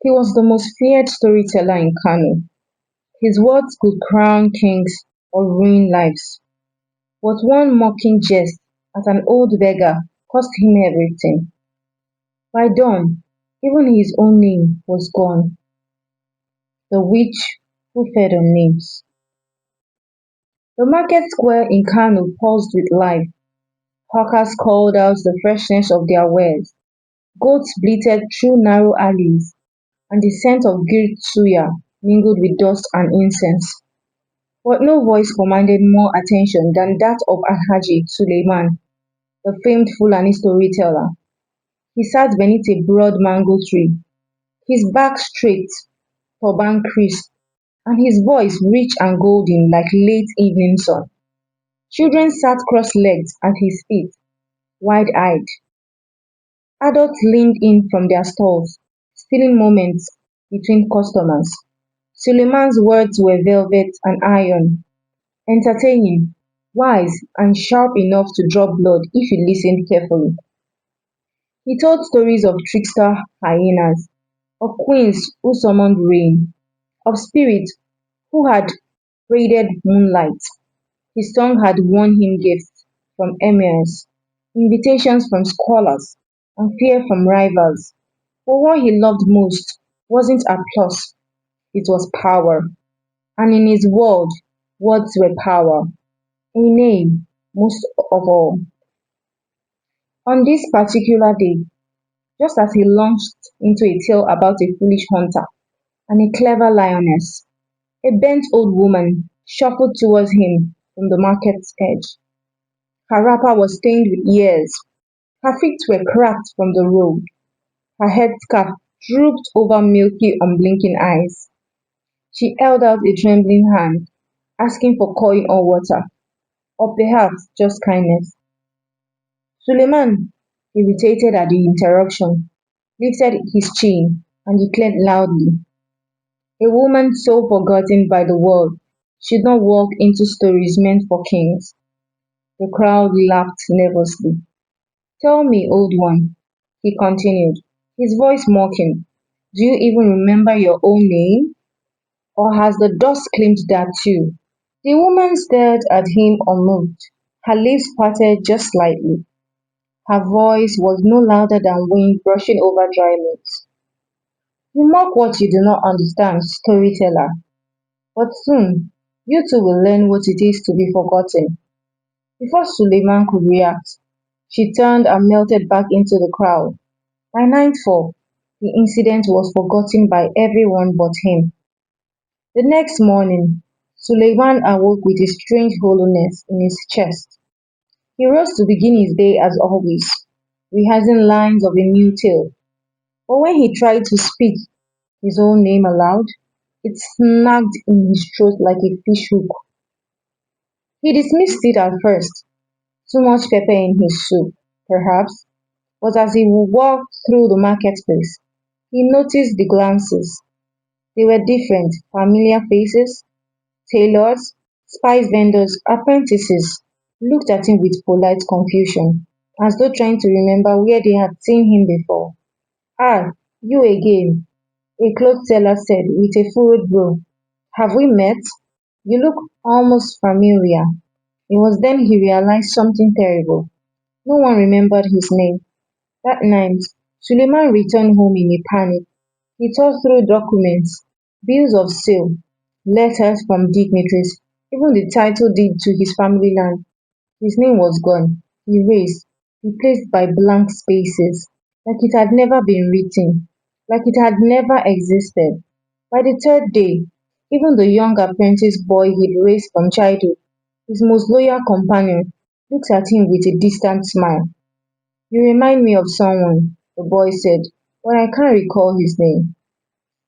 He was the most feared storyteller in Kano. His words could crown kings or ruin lives. But one mocking jest at an old beggar cost him everything. By dawn, even his own name was gone. The witch who fed on names. The market square in Kano pulsed with life. Hawkers called out the freshness of their wares. Goats bleated through narrow alleys, and the scent of grilled suya mingled with dust and incense. But no voice commanded more attention than that of Alhaji Suleiman, the famed Fulani storyteller. He sat beneath a broad mango tree, his back straight, turban creased, and his voice rich and golden like late evening sun. Children sat cross-legged at his feet, wide-eyed. Adults leaned in from their stalls, stealing moments between customers. Suleiman's words were velvet and iron, entertaining, wise, and sharp enough to draw blood if you listened carefully. He told stories of trickster hyenas, of queens who summoned rain, of spirits who had braided moonlight. His tongue had won him gifts from emirs, invitations from scholars, and fear from rivals. But what he loved most wasn't applause, it was power. And in his world, words were power. A name, most of all. On this particular day, just as he launched into a tale about a foolish hunter and a clever lioness, a bent old woman shuffled towards him from the market's edge. Her wrapper was stained with years, her feet were cracked from the road, her headscarf drooped over milky, unblinking eyes. She held out a trembling hand, asking for coin or water, or perhaps just kindness. Suleiman, irritated at the interruption, lifted his chin and declared loudly, "A woman so forgotten by the world should not walk into stories meant for kings." The crowd laughed nervously. "Tell me, old one," he continued, his voice mocking, "do you even remember your own name? Or has the dust claimed that too?" The woman stared at him unmoved, her lips parted just slightly. Her voice was no louder than wind brushing over dry leaves. "You mock what you do not understand, storyteller. But soon you too will learn what it is to be forgotten." Before Suleiman could react, she turned and melted back into the crowd. By nightfall, the incident was forgotten by everyone but him. The next morning, Suleiman awoke with a strange hollowness in his chest. He rose to begin his day as always, rehearsing lines of a new tale. But when he tried to speak his own name aloud, it snagged in his throat like a fish hook. He dismissed it at first, too much pepper in his soup, perhaps, but as he walked through the marketplace, he noticed the glances. They were different, familiar faces. Tailors, spice vendors, apprentices looked at him with polite confusion, as though trying to remember where they had seen him before. "Ah, you again," a cloth seller said with a furrowed brow. "Have we met? You look almost familiar." It was then he realized something terrible. No one remembered his name. That night, Suleiman returned home in a panic. He tore through documents, bills of sale, letters from dignitaries, even the title deed to his family land. His name was gone, erased, replaced by blank spaces, like it had never been written, like it had never existed. By the third day, even the young apprentice boy he'd raised from childhood, his most loyal companion, looked at him with a distant smile. "You remind me of someone," the boy said, "but I can't recall his name."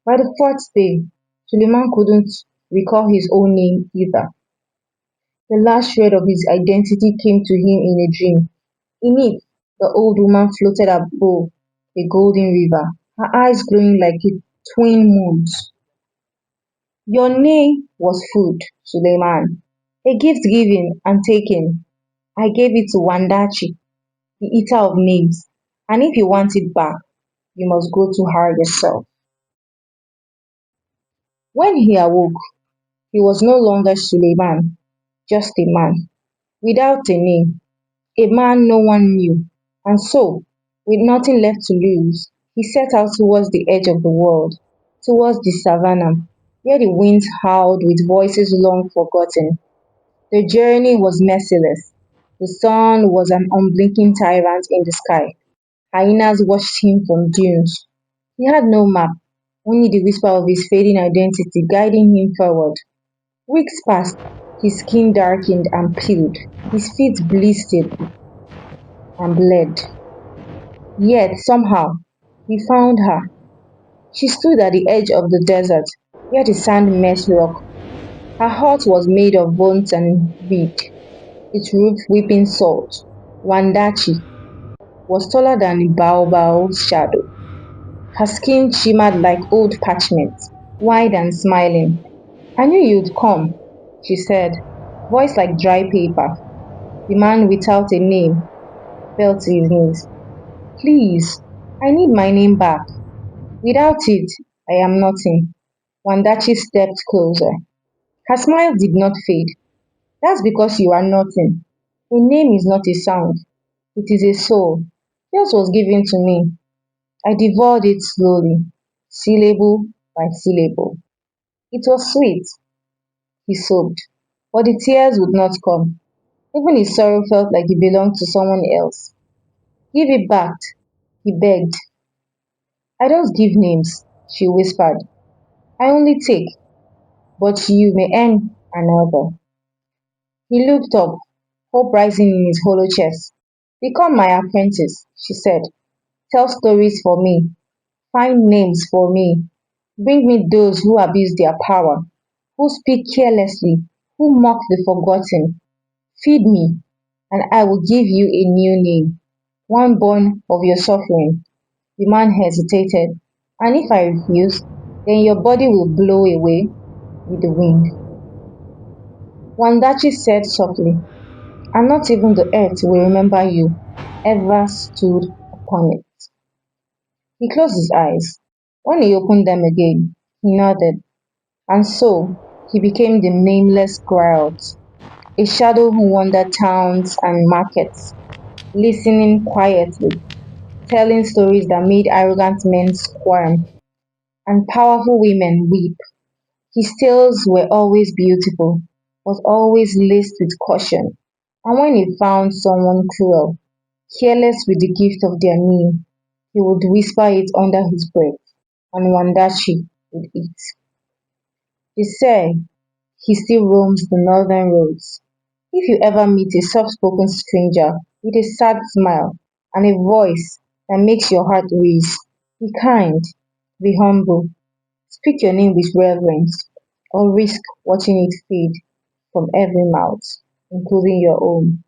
By the fourth day, Suleiman couldn't recall his own name either. The last shred of his identity came to him in a dream. In it, the old woman floated above a golden river, her eyes glowing like twin moons. "Your name was food, Suleiman, a gift given and taken. I gave it to Wanda Chi, the eater of names, and if you want it back, you must go to her yourself." When he awoke, he was no longer Suleiman, just a man, without a name, a man no one knew. And so, with nothing left to lose, he set out towards the edge of the world, towards the savannah, where the winds howled with voices long forgotten. The journey was merciless. The sun was an unblinking tyrant in the sky. Hyenas watched him from dunes. He had no map, only the whisper of his fading identity guiding him forward. Weeks passed, his skin darkened and peeled, his feet blistered and bled. Yet somehow he found her. She stood at the edge of the desert, where the sand met rock. Her hut was made of bones and reed, its roof weeping salt. Wanda Chi was taller than a baobao's shadow. Her skin shimmered like old parchment, wide and smiling. "I knew you'd come," she said, voice like dry paper. The man without a name fell to his knees. "Please, I need my name back. Without it, I am nothing." Wandachi stepped closer. Her smile did not fade. "That's because you are nothing. A name is not a sound. It is a soul. Yours was given to me. I devoured it slowly, syllable by syllable. It was sweet," he sobbed, but the tears would not come. Even his sorrow felt like it belonged to someone else. "Give it back," he begged. "I don't give names," she whispered. "I only take, but you may earn another." He looked up, hope rising in his hollow chest. "Become my apprentice," she said. "Tell stories for me. Find names for me. Bring me those who abuse their power, who speak carelessly, who mock the forgotten. Feed me, and I will give you a new name, one born of your suffering." The man hesitated. "And if I refuse, then your body will blow away with the wind." Wandachi said softly, "And not even the earth will remember you ever stood upon it." He closed his eyes. When he opened them again, he nodded. And so he became the nameless Griot, a shadow who wandered towns and markets, listening quietly, telling stories that made arrogant men squirm and powerful women weep. His tales were always beautiful, but always laced with caution. And when he found someone cruel, careless with the gift of their name, he would whisper it under his breath, and Wandachi would eat. They say he still roams the northern roads. If you ever meet a soft-spoken stranger with a sad smile and a voice that makes your heart race, be kind, be humble, speak your name with reverence, or risk watching it fade from every mouth, including your own.